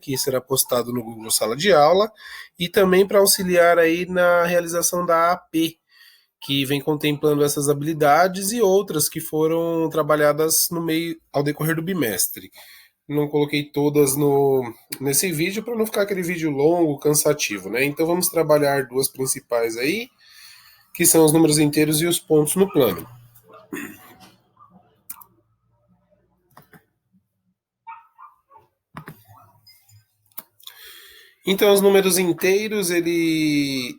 que será postado no Google Sala de Aula, e também para auxiliar aí na realização da AP, que vem contemplando essas habilidades e outras que foram trabalhadas no meio ao decorrer do bimestre. Não coloquei todas nesse vídeo para não ficar aquele vídeo longo, cansativo, né? Então vamos trabalhar duas principais aí, que são os números inteiros e os pontos no plano. Então, os números inteiros, ele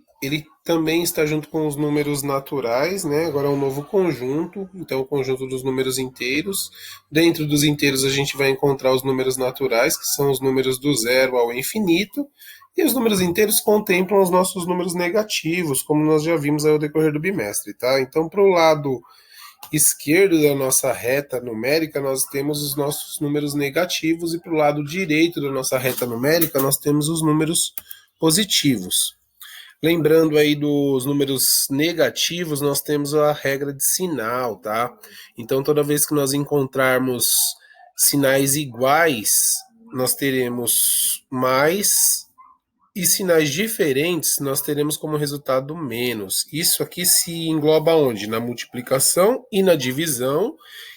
também está junto com os números naturais, né? Agora é um novo conjunto, então o conjunto dos números inteiros. Dentro dos inteiros a gente vai encontrar os números naturais, que são os números do zero ao infinito, e os números inteiros contemplam os nossos números negativos, como nós já vimos ao decorrer do bimestre, tá? Então, para o lado esquerdo da nossa reta numérica, nós temos os nossos números negativos, e para o lado direito da nossa reta numérica, nós temos os números positivos. Lembrando aí dos números negativos, nós temos a regra de sinal, tá? Então, toda vez que nós encontrarmos sinais iguais, nós teremos mais, e sinais diferentes, nós teremos como resultado menos. Isso aqui se engloba onde? Na multiplicação e na divisão,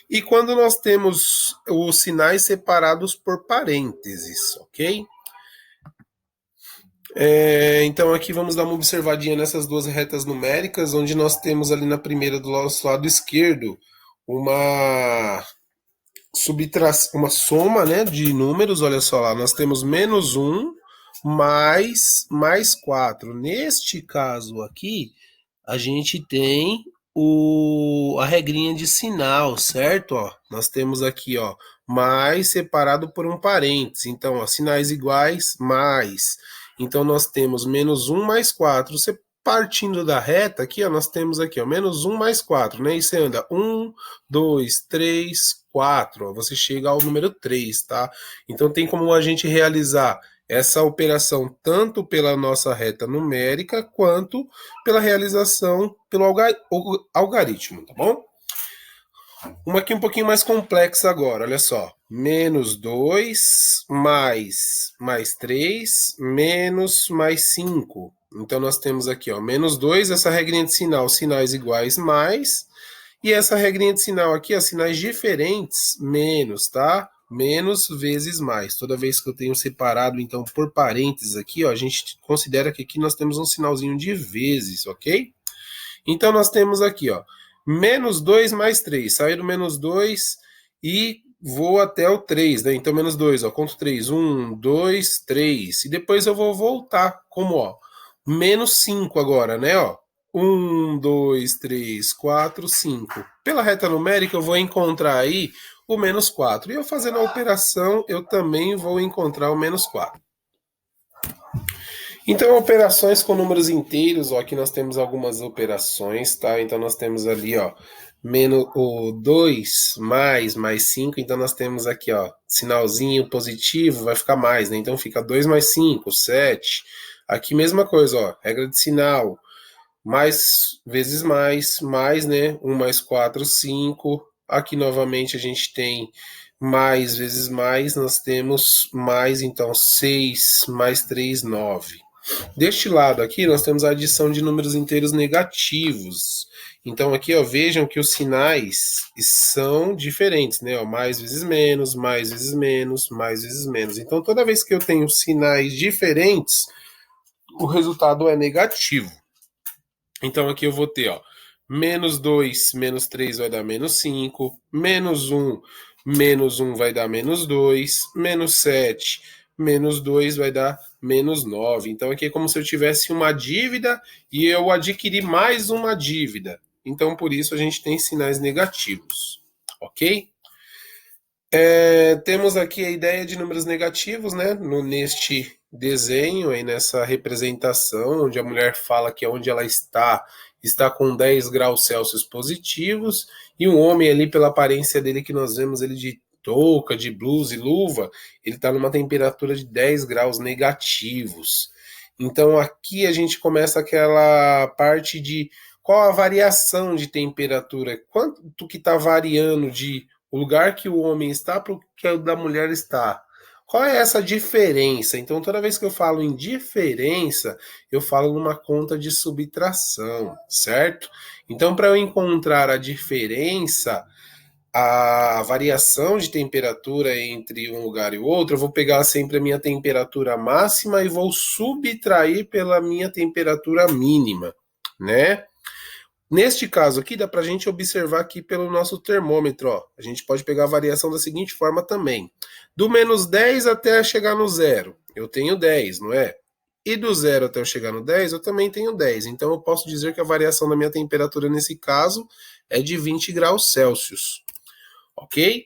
e quando nós temos os sinais separados por parênteses, ok? Então aqui vamos dar uma observadinha nessas duas retas numéricas, onde nós temos ali na primeira do nosso lado esquerdo uma uma soma, né, de números. Olha só lá, nós temos menos 1 mais 4. Neste caso aqui, a gente tem a regrinha de sinal, certo? Ó, nós temos aqui, ó, mais separado por um parênteses. Então, ó, sinais iguais, mais. Então, nós temos menos 1 mais 4. Você partindo da reta aqui, ó, nós temos aqui, ó, menos 1 mais 4, né? E você anda 1, 2, 3, 4. Ó, você chega ao número 3, tá? Então, tem como a gente realizar essa operação tanto pela nossa reta numérica quanto pela realização pelo algarismo, tá bom? Uma aqui um pouquinho mais complexa agora, olha só. Menos 2 mais 3 menos mais 5. Então nós temos aqui, ó, menos 2, essa regrinha de sinal, sinais iguais mais, e essa regrinha de sinal aqui, ó, sinais diferentes, menos, tá? Menos vezes mais. Toda vez que eu tenho separado, então, por parênteses aqui, ó, a gente considera que aqui nós temos um sinalzinho de vezes, ok? Então, nós temos aqui, ó, menos 2 mais 3. Saio do menos 2 e vou até o 3, né? Então, menos 2, ó, conto 3. 1, 2, 3. E depois eu vou voltar, como, ó, menos 5 agora, né, ó. 1, 2, 3, 4, 5. Pela reta numérica, eu vou encontrar aí o menos 4. E eu fazendo a operação, eu também vou encontrar o menos 4. Então, operações com números inteiros, ó, aqui nós temos algumas operações, tá? Então, nós temos ali, ó, menos o 2 mais 5, então nós temos aqui, ó, sinalzinho positivo, vai ficar mais, né? Então, fica 2 mais 5, 7. Aqui, mesma coisa, ó, regra de sinal, mais vezes mais, né? 1 mais 4, 5. Aqui, novamente, a gente tem mais vezes mais, nós temos mais, então, 6 mais 3, 9. Deste lado aqui, nós temos a adição de números inteiros negativos. Então, aqui, ó, vejam que os sinais são diferentes, né? Ó, mais vezes menos, mais vezes menos, mais vezes menos. Então, toda vez que eu tenho sinais diferentes, o resultado é negativo. Então, aqui eu vou ter, ó, menos 2 menos 3 vai dar menos 5, menos 1 vai dar menos 2, menos 7 menos 2 vai dar menos 9. Então, aqui é como se eu tivesse uma dívida e eu adquiri mais uma dívida. Então, por isso, a gente tem sinais negativos, ok? Temos aqui a ideia de números negativos, né? Neste desenho, aí nessa representação, onde a mulher fala que onde ela está com 10 graus Celsius positivos, e o homem ali, pela aparência dele, que nós vemos ele de touca, de blusa e luva, ele está numa temperatura de 10 graus negativos. Então aqui a gente começa aquela parte de qual a variação de temperatura, quanto que está variando de o lugar que o homem está para o que o da mulher está. Qual é essa diferença? Então, toda vez que eu falo em diferença, eu falo numa conta de subtração, certo? Então, para eu encontrar a diferença, a variação de temperatura entre um lugar e o outro, eu vou pegar sempre a minha temperatura máxima e vou subtrair pela minha temperatura mínima, né? Neste caso aqui, dá para a gente observar aqui pelo nosso termômetro, ó. A gente pode pegar a variação da seguinte forma também. Do menos 10 até chegar no zero, eu tenho 10, não é? E do zero até eu chegar no 10, eu também tenho 10. Então, eu posso dizer que a variação da minha temperatura nesse caso é de 20 graus Celsius. Ok?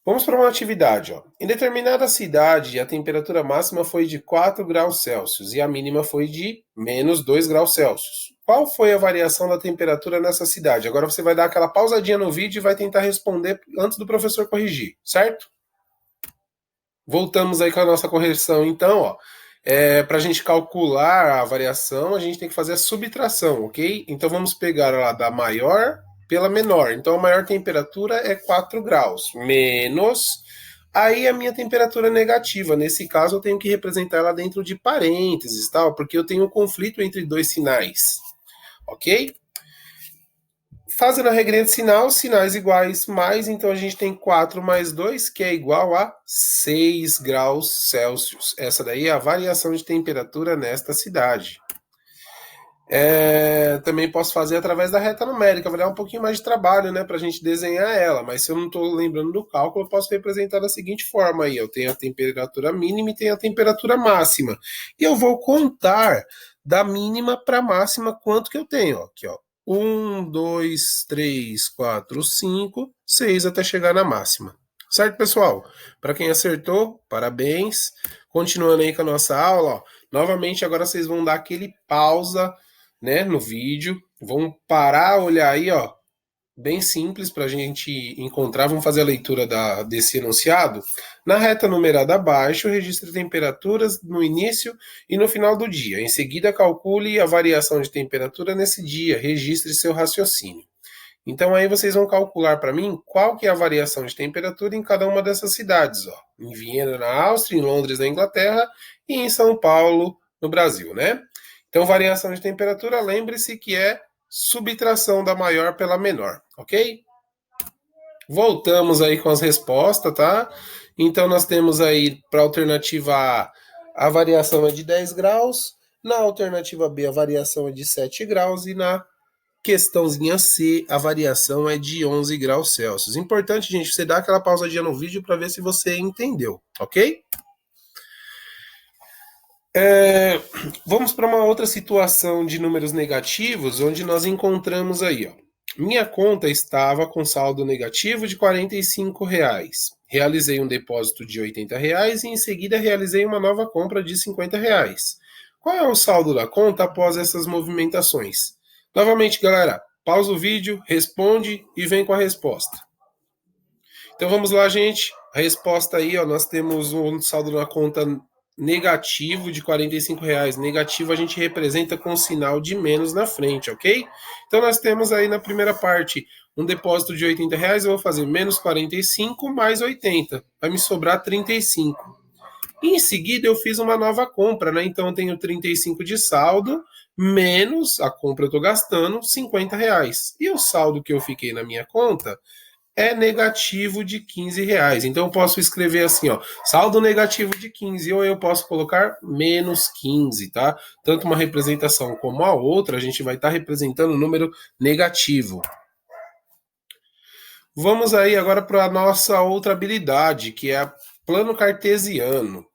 Vamos para uma atividade. Ó. Em determinada cidade, a temperatura máxima foi de 4 graus Celsius e a mínima foi de menos 2 graus Celsius. Qual foi a variação da temperatura nessa cidade? Agora você vai dar aquela pausadinha no vídeo e vai tentar responder antes do professor corrigir, certo? Voltamos aí com a nossa correção, então, ó. Para a gente calcular a variação, a gente tem que fazer a subtração, ok? Então vamos pegar lá da maior pela menor. Então a maior temperatura é 4 graus, menos. Aí a minha temperatura negativa. Nesse caso, eu tenho que representar ela dentro de parênteses, tal, porque eu tenho um conflito entre dois sinais, ok? Fazendo a regrinha de sinal, sinais iguais mais, então a gente tem 4 mais 2, que é igual a 6 graus Celsius. Essa daí é a variação de temperatura nesta cidade. Também posso fazer através da reta numérica, vai dar um pouquinho mais de trabalho, né, para a gente desenhar ela, mas se eu não estou lembrando do cálculo, eu posso representar da seguinte forma aí, eu tenho a temperatura mínima e tenho a temperatura máxima, e eu vou contar da mínima para a máxima quanto que eu tenho, ó, aqui ó, 1, 2, 3, 4, 5, 6 até chegar na máxima. Certo, pessoal? Para quem acertou, parabéns. Continuando aí com a nossa aula, ó, novamente agora vocês vão dar aquele pausa, né, no vídeo, vão parar, olhar aí, ó, bem simples para a gente encontrar, vamos fazer a leitura desse enunciado. Na reta numerada abaixo, registre temperaturas no início e no final do dia. Em seguida, calcule a variação de temperatura nesse dia, registre seu raciocínio. Então aí vocês vão calcular para mim qual que é a variação de temperatura em cada uma dessas cidades, ó. Em Viena, na Áustria, em Londres, na Inglaterra e em São Paulo, no Brasil, né? Então, variação de temperatura, lembre-se que é subtração da maior pela menor, ok? Voltamos aí com as respostas, tá? Então, nós temos aí para a alternativa A variação é de 10 graus, na alternativa B, a variação é de 7 graus e na questãozinha C, a variação é de 11 graus Celsius. Importante, gente, você dar aquela pausadinha no vídeo para ver se você entendeu, ok? Vamos para uma outra situação de números negativos, onde nós encontramos aí, ó. Minha conta estava com saldo negativo de R$ 45. Realizei um depósito de R$ 80 e em seguida realizei uma nova compra de R$ 50. Qual é o saldo da conta após essas movimentações? Novamente, galera, pausa o vídeo, responde e vem com a resposta. Então vamos lá, gente. A resposta aí, ó, nós temos um saldo na conta negativo de R$ 45. Negativo a gente representa com sinal de menos na frente, ok? Então nós temos aí na primeira parte um depósito de R$ 80, eu vou fazer menos 45 mais 80, vai me sobrar 35. E em seguida eu fiz uma nova compra, né? Então eu tenho 35 de saldo, menos a compra eu estou gastando R$ 50. E o saldo que eu fiquei na minha conta é negativo de R$ 15. Então eu posso escrever assim, ó, saldo negativo de 15, ou eu posso colocar menos 15, tá? Tanto uma representação como a outra, a gente vai estar representando o número negativo. Vamos aí agora para a nossa outra habilidade, que é plano cartesiano.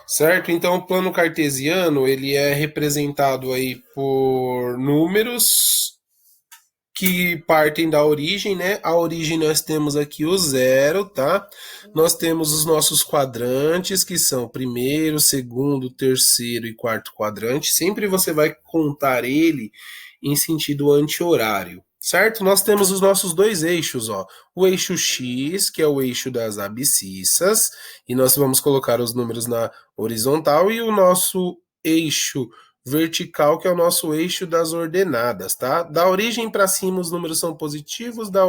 Certo? Então, o plano cartesiano, ele é representado aí por números que partem da origem, né? A origem nós temos aqui o zero, tá? Nós temos os nossos quadrantes, que são o primeiro, segundo, terceiro e quarto quadrante. Sempre você vai contar ele em sentido anti-horário, certo? Nós temos os nossos dois eixos, ó. O eixo X, que é o eixo das abscissas, e nós vamos colocar os números na horizontal, e o nosso eixo vertical, que é o nosso eixo das ordenadas, tá? Da origem para cima os números são positivos, da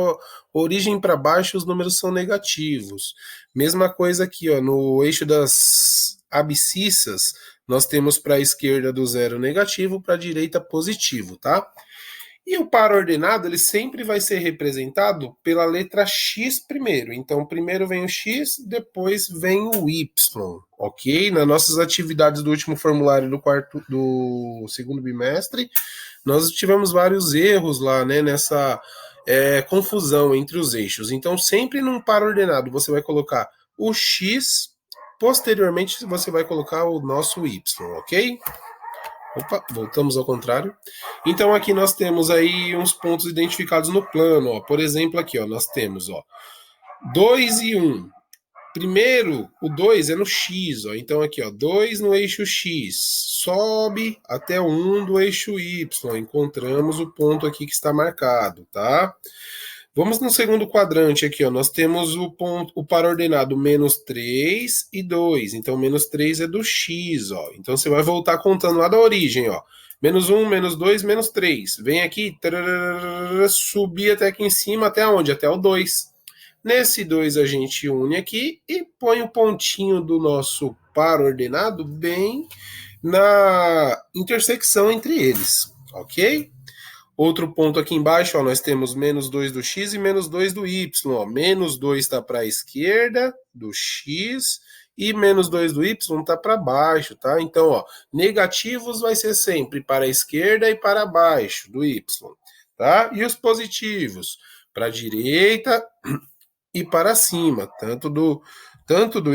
origem para baixo os números são negativos. Mesma coisa aqui, ó, no eixo das abscissas, nós temos para a esquerda do zero negativo, para a direita positivo, tá? E o par ordenado, ele sempre vai ser representado pela letra X primeiro. Então, primeiro vem o X, depois vem o Y, ok? Nas nossas atividades do último formulário do segundo bimestre, nós tivemos vários erros lá, né, nessa confusão entre os eixos. Então, sempre num par ordenado, você vai colocar o X, posteriormente você vai colocar o nosso Y, ok? Opa, voltamos ao contrário. Então aqui nós temos aí uns pontos identificados no plano, ó. Por exemplo, aqui, ó, nós temos, ó, 2 e 1. Primeiro, o 2 é no X, ó. Então aqui, ó, 2 no eixo X. Sobe até o 1 do eixo Y. Encontramos o ponto aqui que está marcado, tá? Vamos no segundo quadrante aqui, ó. Nós temos o par ordenado menos 3 e 2. Então, menos 3 é do X, ó. Então, você vai voltar contando lá da origem, ó. Menos 1, menos 2, menos 3. Vem aqui, subir até aqui em cima, até onde? Até o 2. Nesse 2 a gente une aqui e põe o pontinho do nosso par ordenado bem na intersecção entre eles, ok? Outro ponto aqui embaixo, ó, nós temos menos 2 do x e menos 2 do y. Ó. Menos 2 está para a esquerda do x e menos 2 do y está para baixo, tá? Então, ó, negativos vai ser sempre para a esquerda e para baixo do y, tá? E os positivos para a direita e para cima, tanto do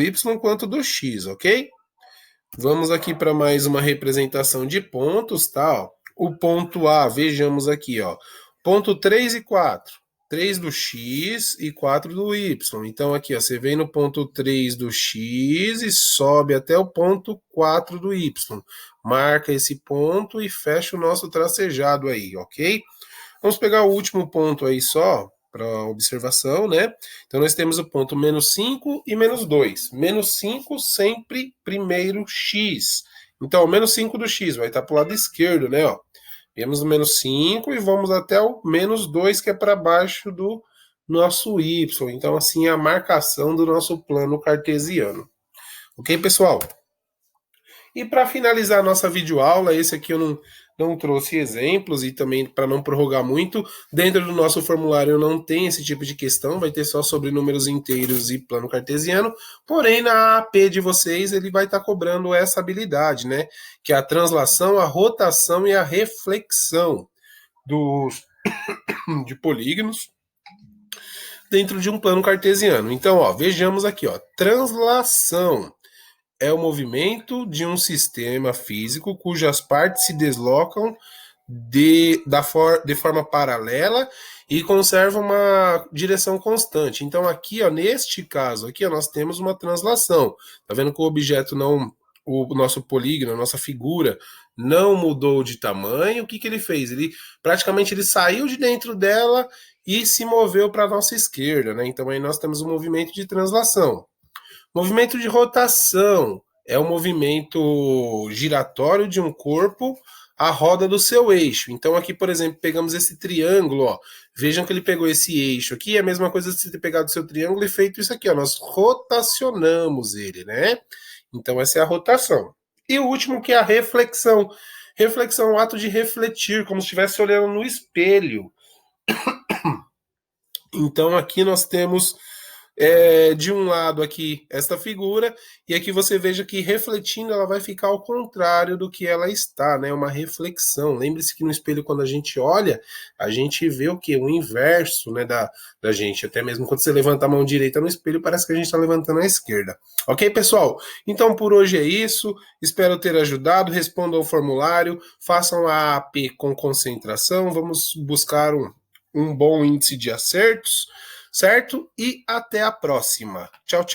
y quanto do x, ok? Vamos aqui para mais uma representação de pontos, tá? Ó. O ponto A, vejamos aqui, ó. Ponto 3 e 4. 3 do X e 4 do Y. Então, aqui, ó, você vem no ponto 3 do X e sobe até o ponto 4 do Y. Marca esse ponto e fecha o nosso tracejado aí, ok? Vamos pegar o último ponto aí só, para observação, né? Então, nós temos o ponto menos 5 e menos 2. Menos 5 sempre primeiro X. Então, o menos 5 do X vai estar para o lado esquerdo, né? Ó. Vemos o menos 5 e vamos até o menos 2, que é para baixo do nosso Y. Então, assim, é a marcação do nosso plano cartesiano. Ok, pessoal? E para finalizar a nossa videoaula, esse aqui eu não trouxe exemplos e também para não prorrogar muito, dentro do nosso formulário não tem esse tipo de questão, vai ter só sobre números inteiros e plano cartesiano, porém na AP de vocês ele vai estar cobrando essa habilidade, né? Que é a translação, a rotação e a reflexão de polígonos dentro de um plano cartesiano. Então, ó, vejamos aqui, ó, translação é o movimento de um sistema físico cujas partes se deslocam de forma paralela e conservam uma direção constante. Então, aqui, ó, neste caso, aqui, ó, nós temos uma translação. Tá vendo que o objeto não, o nosso polígono, a nossa figura, não mudou de tamanho. O que ele fez? Ele praticamente ele saiu de dentro dela e se moveu para a nossa esquerda, né? Então, aí nós temos um movimento de translação. Movimento de rotação é o movimento giratório de um corpo à roda do seu eixo. Então aqui, por exemplo, pegamos esse triângulo, ó. Vejam que ele pegou esse eixo aqui, é a mesma coisa de você ter pegado o seu triângulo e feito isso aqui, ó. Nós rotacionamos ele, né? Então essa é a rotação. E o último que é a reflexão. Reflexão é o ato de refletir, como se estivesse olhando no espelho. Então aqui nós temos de um lado aqui esta figura, e aqui você veja que refletindo ela vai ficar ao contrário do que ela está, né? Uma reflexão. Lembre-se que no espelho, quando a gente olha, a gente vê o que? O inverso, né, da gente. Até mesmo quando você levanta a mão direita no espelho, parece que a gente está levantando a esquerda. Ok, pessoal? Então por hoje é isso. Espero ter ajudado. Respondam ao formulário, façam a AP com concentração. Vamos buscar um bom índice de acertos, certo? E até a próxima. Tchau, tchau.